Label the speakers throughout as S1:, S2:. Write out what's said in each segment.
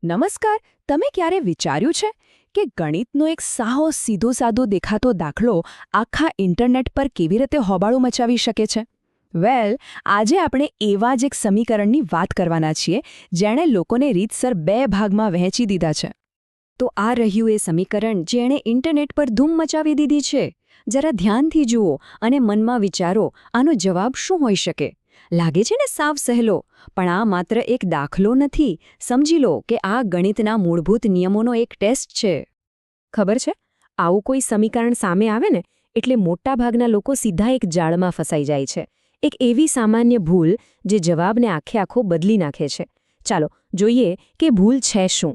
S1: નમસ્કાર. તમે ક્યારે વિચાર્યું છે કે ગણિતનો એક સીધો સાદો દેખાતો દાખલો આખા ઇન્ટરનેટ પર કેવી રીતે હોબાળો મચાવી શકે છે? આજે આપણે એવા જ એક સમીકરણની વાત કરવાના છીએ જેણે લોકોને રીતસર 2 ભાગમાં વહેંચી દીધા છે.
S2: તો આ રહ્યું એ સમીકરણ જેણે ઇન્ટરનેટ પર ધૂમ મચાવી દીધી છે. જરા ધ્યાનથી જુઓ અને મનમાં વિચારો, આનો જવાબ શું હોઈ શકે? લાગે છે ને સાવ સહેલો, પણ આ માત્ર એક દાખલો નથી. સમજી લો કે આ ગણિતના મૂળભૂત નિયમોનો એક ટેસ્ટ છે. ખબર છે, આવું કોઈ સમીકરણ સામે આવે ને એટલે મોટાભાગના લોકો સીધા એક જાળમાં ફસાઈ જાય છે. એક એવી સામાન્ય ભૂલ જે જવાબને આખો બદલી નાખે છે. ચાલો જોઈએ કે ભૂલ છે શું.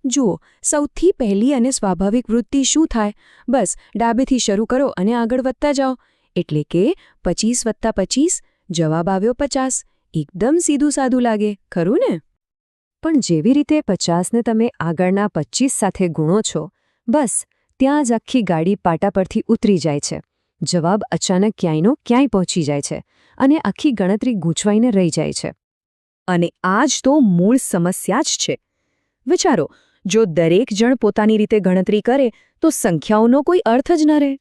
S2: જુઓ, સૌથી પહેલી અને સ્વાભાવિક વૃત્તિ શું થાય? બસ ડાબેથી શરૂ કરો અને આગળ વધતા જાઓ. એટલે કે 25 + 25, જવાબ આવ્યો 50. એકદમ સીધું સાદું લાગે, ખરું ને? પણ જેવી રીતે 50ને તમે આગળના 25 સાથે ગુણો છો, બસ ત્યાં જ આખી ગાડી પાટા પરથી ઉતરી જાય છે. જવાબ અચાનક ક્યાંયનો ક્યાંય પહોંચી જાય છે અને આખી ગણતરી ગૂંચવાઈને રહી જાય છે. અને આ જ તો મૂળ સમસ્યા જ છે. વિચારો, જો દરેક જણ પોતાની રીતે ગણતરી કરે તો સંખ્યાઓનો કોઈ અર્થ જ ન રહે.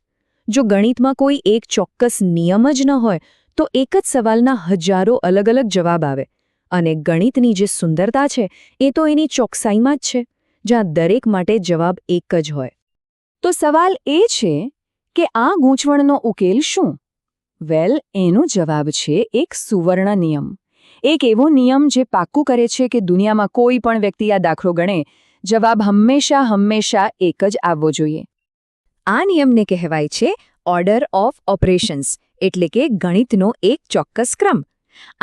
S2: જો ગણિતમાં કોઈ એક ચોક્કસ નિયમ જ ન હોય તો એક જ સવાલના હજારો અલગ અલગ જવાબ આવે. અને ગણિતની જે સુંદરતા છે એ તો એની ચોકસાઈમાં જ છે, જ્યાં દરેક માટે જવાબ એક જ હોય. તો સવાલ એ છે કે આ ગૂંચવણનો ઉકેલ શું? એનો જવાબ છે એક સુવર્ણ નિયમ. એક એવો નિયમ જે પાક્કું કરે છે કે દુનિયામાં કોઈ પણ વ્યક્તિ આ દાખલો ગણે, જવાબ હંમેશા એક જ આવવો જોઈએ. આ નિયમને કહેવાય છે ઓર્ડર ઓફ ઓપરેશન્સ, એટલે કે ગણિતનો એક ચોક્કસ ક્રમ.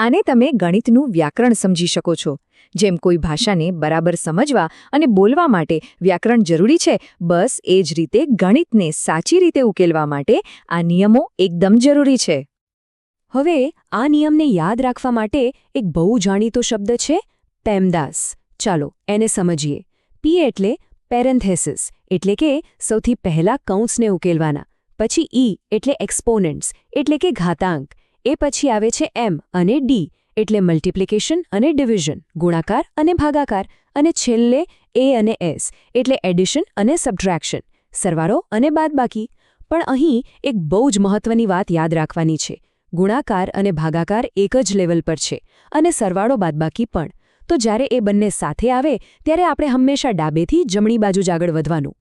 S2: આને તમે ગણિતનું વ્યાકરણ સમજી શકો છો. જેમ કોઈ ભાષાને બરાબર સમજવા અને બોલવા માટે વ્યાકરણ જરૂરી છે, બસ એ જ રીતે ગણિતને સાચી રીતે ઉકેલવા માટે આ નિયમો એકદમ જરૂરી છે. હવે આ નિયમને યાદ રાખવા માટે એક બહુ જાણીતો શબ્દ છે, પેમદાસ. ચાલો એને સમજીએ. પી એટલે પેરેન્થેસિસ, એટલે કે સૌથી પહેલા કૌંસને ઉકેલવાના. પછી ઈ એટલે એક્સપોનેન્ટ્સ, એટલે કે ઘાતાંક. એ પછી આવે છે એમ અને ડી, એટલે મલ્ટિપ્લિકેશન અને ડિવિઝન, ગુણાકાર અને ભાગાકાર. અને છેલ્લે એ અને એસ, એટલે એડિશન અને સબટ્રેક્શન, સરવાળો અને બાદબાકી. પણ અહીં એક બહુ જ મહત્વની વાત યાદ રાખવાની છે. ગુણાકાર અને ભાગાકાર એક જ લેવલ પર છે અને સરવાળો બાદબાકી પણ. તો જ્યારે એ બંને સાથે આવે ત્યારે આપણે હંમેશા ડાબેથી જમણી બાજુ જ આગળ વધવાનું.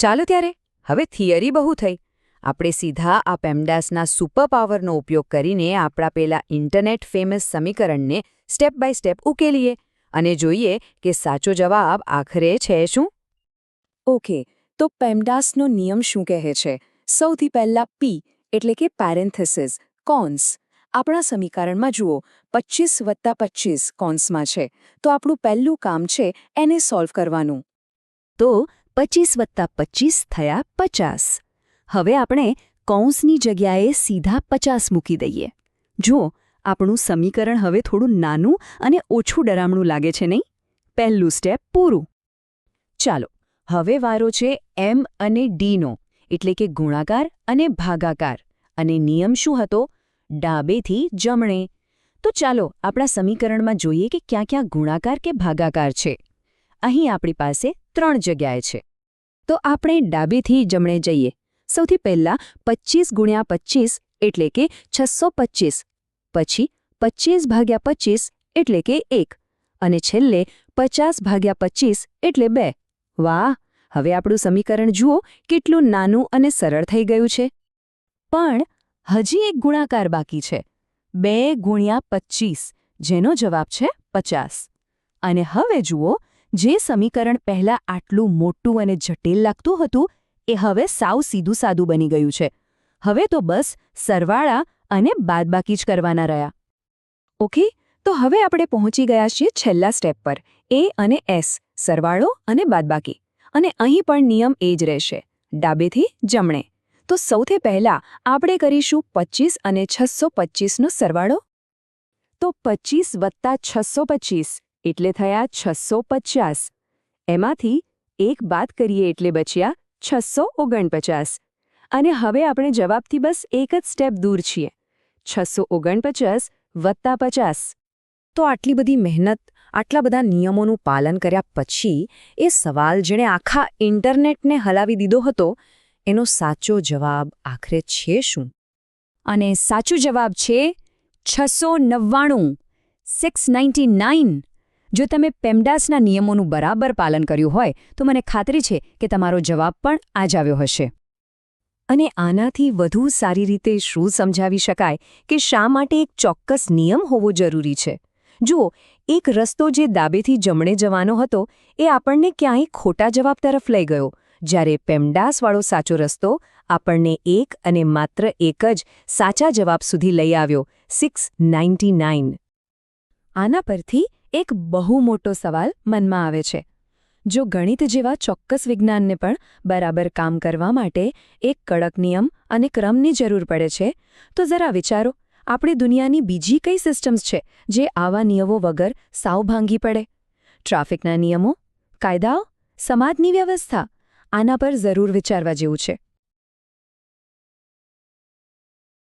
S2: ચાલો ત્યારે, હવે થિયરી બહુ થઈ. આપણે સીધા આ પેમદાસના સુપરપાવરનો ઉપયોગ કરીને આપણા પેલા ઇન્ટરનેટ ફેમસ સમીકરણને સ્ટેપ બાય સ્ટેપ ઉકેલીએ અને જોઈએ કે સાચો જવાબ આખરે છે શું. ઓકે, તો પેમદાસનો નિયમ શું કહે છે? સૌથી પહેલા પી એટલે કે પેરેન્થેસિસ, કૌંસ. આપણા સમીકરણમાં જુઓ, 25 + 25 કૌંસમાં છે, તો આપણું પહેલું કામ છે એને સોલ્વ કરવાનું. તો 25 + 25 થયા 50. હવે આપણે કૌંસની જગ્યાએ સીધા 50 મૂકી દઈએ. જુઓ, આપણું સમીકરણ હવે થોડું નાનું અને ઓછું ડરામણું લાગે છે નહીં? પહેલું સ્ટેપ પૂરું. ચાલો, હવે વારો છે એમ અને ડીનો, એટલે કે ગુણાકાર અને ભાગાકાર. અને નિયમ શું હતો? ડાબેથી જમણે. તો ચાલો આપણા સમીકરણમાં જોઈએ કે ક્યાં ક્યાં ગુણાકાર કે ભાગાકાર છે. અહીં આપણી પાસે 3 જગ્યાએ છે. તો આપણે ડાબેથી જમણે જઈએ. સૌથી પહેલા 25 × 25 એટલે કે 625, પછી 25/25 એટલે કે 1, અને છેલ્લે 50/25 એટલે 2. વાહ! હવે આપણું સમીકરણ જુઓ કેટલું નાનું અને સરળ થઈ ગયું છે. પણ હજી એક ગુણાકાર બાકી છે, 2 × 25, જેનો જવાબ છે 50. અને હવે જુઓ, જે સમીકરણ પહેલાં આટલું મોટું અને જટિલ લાગતું હતું એ હવે સાવ સીધું સાદું બની ગયું છે. હવે તો બસ સરવાળા અને બાદબાકી જ કરવાના રહ્યા. ઓકે, તો હવે આપણે પહોંચી ગયા છીએ છેલ્લા સ્ટેપ પર, એ અને એસ, સરવાળો અને બાદબાકી. અને અહીં પણ નિયમ એ જ રહેશે, ડાબેથી જમણે. તો સૌથી પહેલા આપણે કરીશું 25 અને 625નો સરવાળો. તો 25 + 625 એટલે થયા 650. એમાંથી 1 બાદ કરીએ એટલે બચ્યા 649. અને હવે આપણે જવાબથી બસ એક જ સ્ટેપ દૂર છીએ. 649 + 50. તો આટલી બધી મહેનત આટલા બધા નિયમોનું પાલન કર્યા પછી એ સવાલ જેણે આખા ઇન્ટરનેટને હલાવી દીધો હતો એનો સાચો જવાબ આખરે છે શું?
S1: અને સાચું જવાબ છે 699. જો તમે પેમડાસના નિયમોનું બરાબર પાલન કર્યું હોય તો મને ખાતરી છે કે તમારો જવાબ પણ આ જ આવ્યો હશે.
S2: અને આનાથી વધુ સારી રીતે શું સમજાવી શકાય કે શા માટે એક ચોક્કસ નિયમ હોવો જરૂરી છે? જુઓ, એક રસ્તો જે ડાબેથી જમણે જવાનો હતો એ આપણને ક્યાંય ખોટા જવાબ તરફ લઈ ગયો, જ્યારે પેમડાસવાળો સાચો રસ્તો આપણને એક અને માત્ર એક જ સાચા જવાબ સુધી લઈ આવ્યો, 699.
S1: આના પરથી એક બહુ મોટો સવાલ મનમાં આવે છે. જો ગણિત જેવા ચોક્કસ વિજ્ઞાનને પણ બરાબર કામ કરવા માટે એક કડક નિયમ અને ક્રમની જરૂર પડે છે, તો જરા વિચારો, આપણી દુનિયાની બીજી કઈ સિસ્ટમ્સ છે જે આવા નિયમો વગર સાવ ભાંગી પડે? ટ્રાફિકના નિયમો, કાયદાઓ, સમાજની વ્યવસ્થા, આના પર જરૂર વિચારવા જેવું છે.